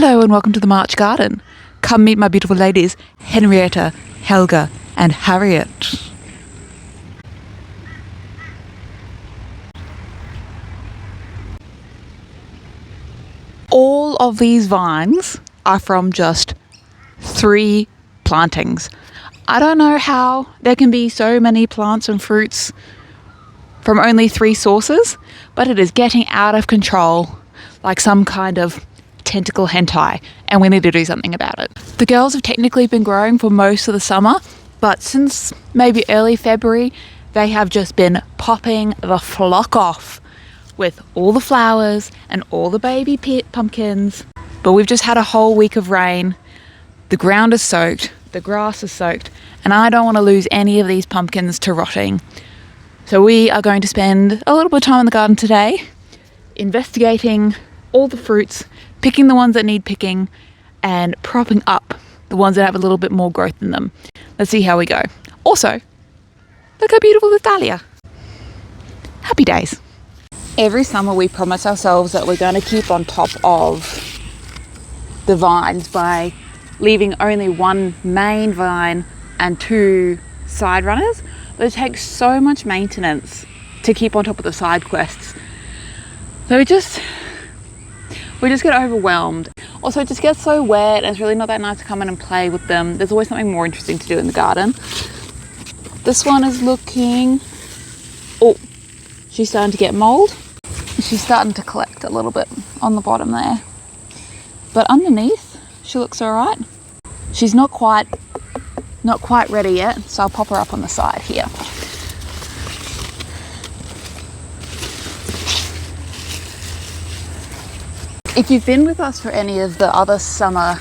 Hello and welcome to the March Garden. Come meet my beautiful ladies, Henrietta, Helga and Harriet. All of these vines are from just 3 plantings. I don't know how there can be so many plants and fruits from only 3 sources, but it is getting out of control like some kind of tentacle hentai, and we need to do something about it. The girls have technically been growing for most of the summer, but since maybe early February, they have just been popping the flock off with all the flowers and all the baby pumpkins. But we've just had a whole week of rain. The ground is soaked, the grass is soaked, and I don't want to lose any of these pumpkins to rotting. So we are going to spend a little bit of time in the garden today, investigating all the fruits, picking the ones that need picking, and propping up the ones that have a little bit more growth in them. Let's see how we go. Also, look how beautiful this dahlia. Happy days. Every summer we promise ourselves that we're going to keep on top of the vines by leaving only 1 main vine and 2 side runners. But it takes so much maintenance to keep on top of the side quests. So we just get overwhelmed. Also, it just gets so wet and it's really not that nice to come in and play with them. There's always something more interesting to do in the garden. This one is looking... oh, she's starting to get mold. She's starting to collect a little bit on the bottom there. But underneath, she looks all right. She's not quite ready yet, so I'll pop her up on the side here. If you've been with us for any of the other summer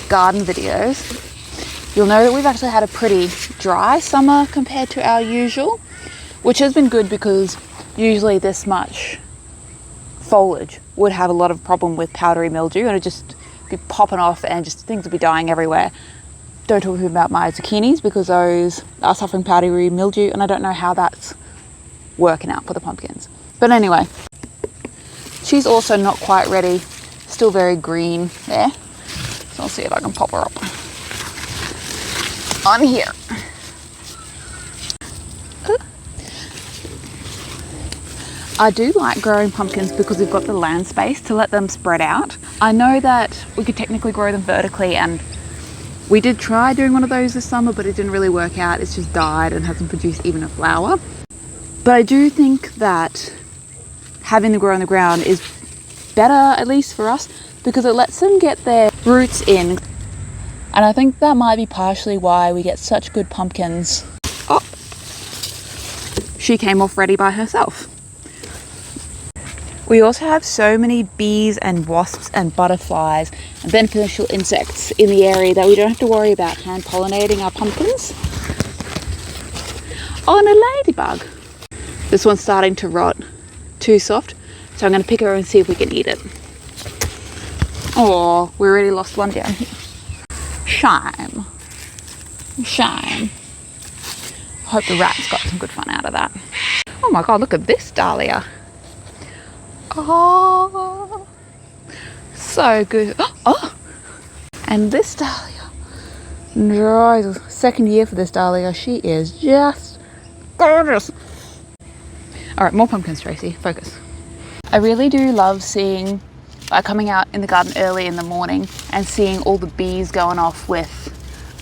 garden videos, you'll know that we've actually had a pretty dry summer compared to our usual, which has been good because usually this much foliage would have a lot of problem with powdery mildew and it'd just be popping off and just things would be dying everywhere. Don't talk to me about my zucchinis because those are suffering powdery mildew and I don't know how that's working out for the pumpkins. But anyway, she's also not quite ready, still very green there. So I'll see if I can pop her up on here. I do like growing pumpkins because we've got the land space to let them spread out. I know that we could technically grow them vertically and we did try doing one of those this summer, but it didn't really work out. It's just died and hasn't produced even a flower. But I do think that having them grow on the ground is better, at least for us, because it lets them get their roots in. And I think that might be partially why we get such good pumpkins. Oh, she came off ready by herself. We also have so many bees and wasps and butterflies and beneficial insects in the area that we don't have to worry about hand pollinating our pumpkins. Oh, and a ladybug. This one's starting to rot, too soft, so I'm going to pick her and see if we can eat it. Oh, we already lost one down here. Shame. Shame. I hope the rats got some good fun out of that. Oh my god, look at this dahlia. Oh, so good. Oh, and this dahlia. Dry. Second year for this dahlia. She is just gorgeous. All right, more pumpkins, Tracy. Focus. I really do love seeing, coming out in the garden early in the morning and seeing all the bees going off with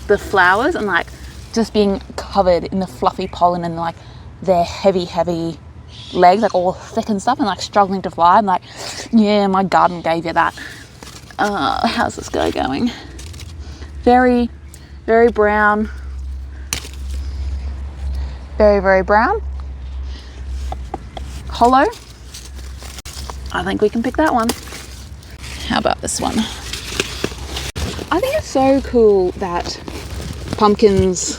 the flowers and like just being covered in the fluffy pollen and like their heavy legs, like all thick and stuff, and like struggling to fly. I'm like, yeah, my garden gave you that. How's this guy going? Very, very brown. Very, very brown. Hollow. I think we can pick that one. How about this one? I think it's so cool that pumpkins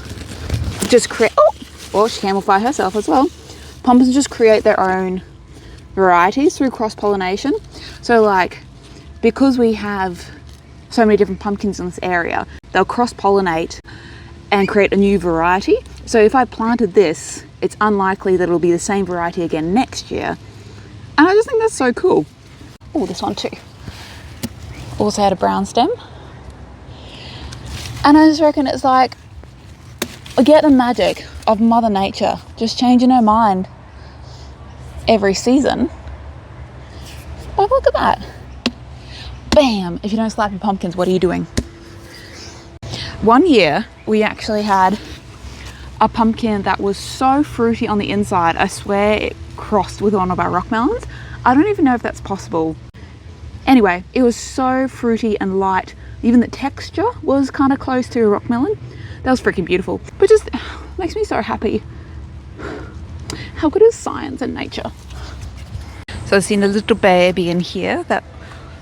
just create... oh, well, she came off by herself as well. Pumpkins just create their own varieties through cross-pollination. So like, because we have so many different pumpkins in this area, they'll cross-pollinate and create a new variety. So if I planted this, it's unlikely that it'll be the same variety again next year. And I just think that's so cool. Oh, this one too. Also had a brown stem. And I just reckon it's like, I get the magic of Mother Nature just changing her mind every season. But look at that. Bam! If you don't slap your pumpkins, what are you doing? One year, we actually had a pumpkin that was so fruity on the inside, I swear it crossed with one of our rock melons. I don't even know if that's possible. Anyway, it was so fruity and light. Even the texture was kind of close to a rock melon. That was freaking beautiful. But just makes me so happy. How good is science and nature? So I've seen a little baby in here that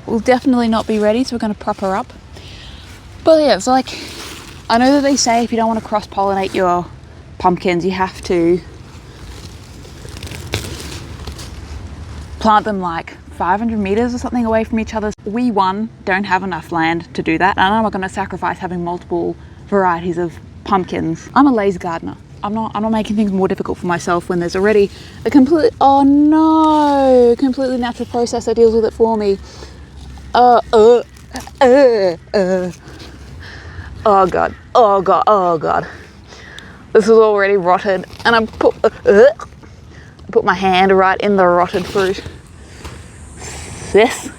will definitely not be ready, so we're going to prop her up. But yeah, it's like, I know that they say if you don't want to cross-pollinate your pumpkins, you have to plant them like 500 meters or something away from each other. We, don't have enough land to do that, and I'm not going to sacrifice having multiple varieties of pumpkins. I'm a lazy gardener. I'm not making things more difficult for myself when there's already a completely natural process that deals with it for me. Oh god, oh god, oh god. This is already rotted, and I put my hand right in the rotted fruit. Just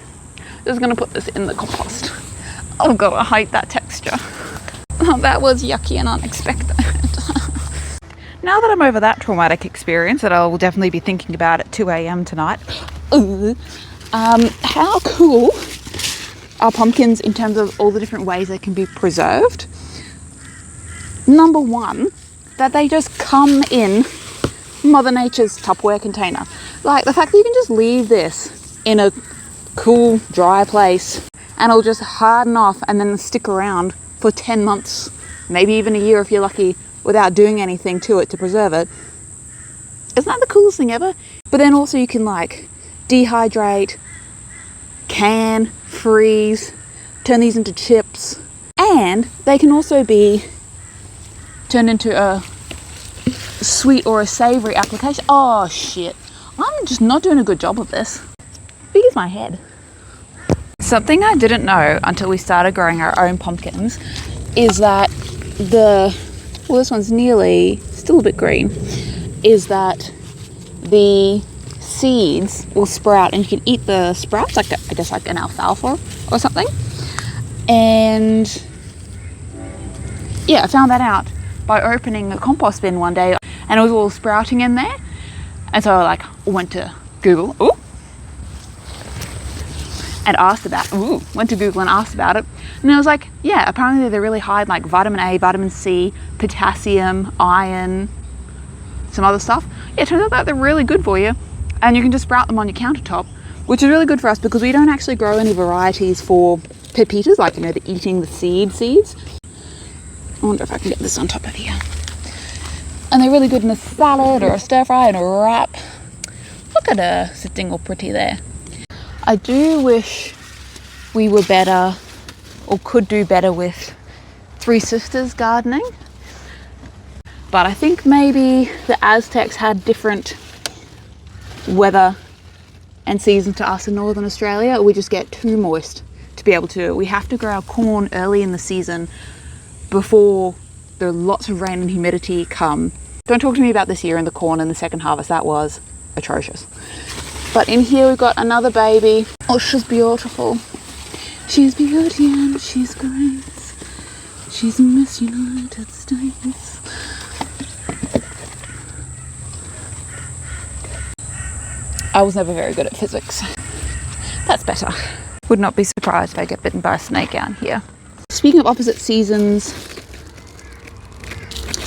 gonna put this in the compost. Oh god, I hate that texture. Oh, that was yucky and unexpected. Now that I'm over that traumatic experience that I will definitely be thinking about at 2 a.m. tonight, how cool are pumpkins in terms of all the different ways they can be preserved? Number one, that they just come in Mother Nature's Tupperware container. Like the fact that you can just leave this in a cool, dry place and it'll just harden off and then stick around for 10 months, maybe even a year if you're lucky, without doing anything to it to preserve it. Isn't that the coolest thing ever? But then also you can like dehydrate, can, freeze, turn these into chips, and they can also be turned into a sweet or a savory application. Oh shit, I'm just not doing a good job of this. Big as my head. Something I didn't know until we started growing our own pumpkins is that this one's nearly still a bit green, is that the seeds will sprout and you can eat the sprouts, like I guess like an alfalfa or something. And yeah, I found that out by opening a compost bin one day and it was all sprouting in there. And so I like went to Google, and went to Google and asked about it. And I was like, yeah, apparently they're really high in like vitamin A, vitamin C, potassium, iron, some other stuff. Yeah, it turns out that they're really good for you. And you can just sprout them on your countertop, which is really good for us because we don't actually grow any varieties for pepitas, like, you know, the eating the seeds. I wonder if I can get this on top of here. And they're really good in a salad or a stir fry and a wrap. Look at her sitting all pretty there. I do wish we were better or could do better with Three Sisters gardening. But I think maybe the Aztecs had different weather and season to us in Northern Australia. We just get too moist to be able to. We have to grow our corn early in the season before there are lots of rain and humidity come. Don't talk to me about this year in the corn and the second harvest. That was atrocious. But in here we've got another baby. Oh, she's beautiful. She's beauty and she's grace. She's Miss United States. I was never very good at physics. That's better. Would not be surprised if I get bitten by a snake out here. Speaking of opposite seasons,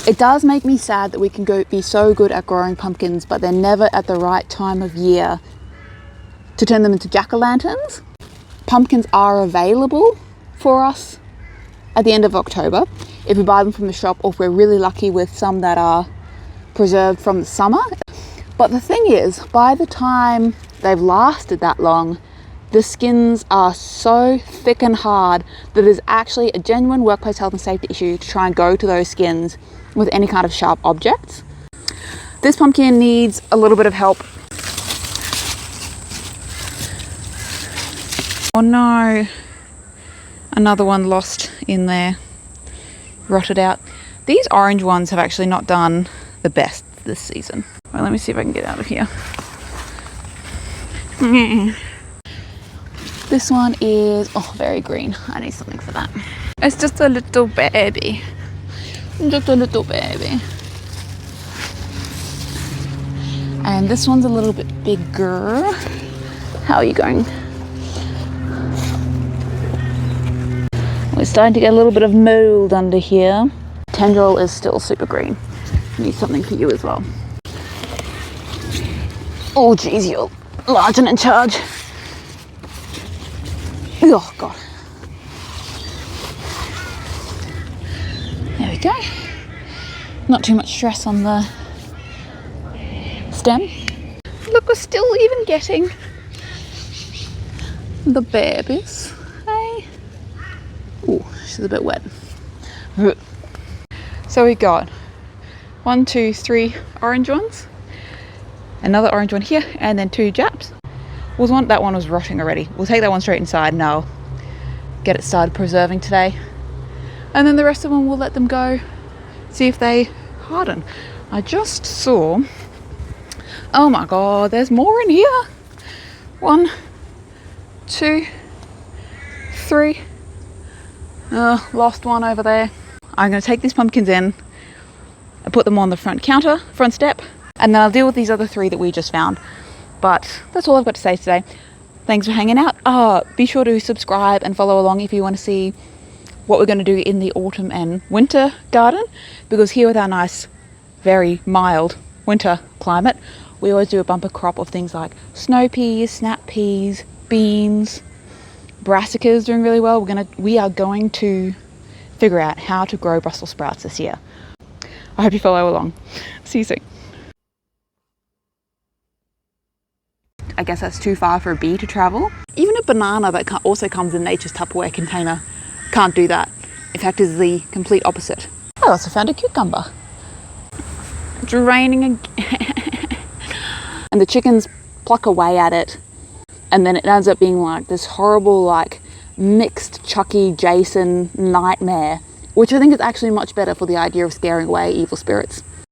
it does make me sad that we can be so good at growing pumpkins, but they're never at the right time of year to turn them into jack-o'-lanterns. Pumpkins are available for us at the end of October if we buy them from the shop, or if we're really lucky with some that are preserved from the summer. But the thing is, by the time they've lasted that long, the skins are so thick and hard that it is actually a genuine workplace health and safety issue to try and go to those skins with any kind of sharp objects. This pumpkin needs a little bit of help. Oh no, Another one lost in there, rotted out. These orange ones have actually not done the best this season. Well, let me see if I can get out of here. This one is, oh, very green. I need something for that. It's just a little baby. Just a little baby. And this one's a little bit bigger. How are you going? We're starting to get a little bit of mold under here. Tendril is still super green. Need something for you as well. Oh geez, you're large and in charge. Oh God. There we go. Not too much stress on the stem. Look, we're still even getting the babies. Hey. Oh, she's a bit wet. So we got 1, 2, 3 orange ones, another orange one here, and then 2 Japs. That one was rotting already. We'll take that one straight inside and I'll get it started preserving today. And then the rest of them we'll let them go, see if they harden. I just saw, oh my God, there's more in here. 1, 2, 3. Lost one over there. I'm going to take these pumpkins in and put them on the front step, and then I'll deal with these other 3 that we just found. But that's all I've got to say today. Thanks for hanging out. Be sure to subscribe and follow along if you want to see what we're going to do in the autumn and winter garden, because here with our nice, very mild winter climate, we always do a bumper crop of things like snow peas, snap peas, beans, brassicas doing really well. We are going to figure out how to grow Brussels sprouts this year. I hope you follow along. See you soon. I guess that's too far for a bee to travel. Even a banana that also comes in nature's Tupperware container can't do that. In fact, it's the complete opposite. I also found a cucumber. It's raining again. And the chickens pluck away at it, and then it ends up being like this horrible, like, mixed Chucky Jason nightmare, which I think is actually much better for the idea of scaring away evil spirits.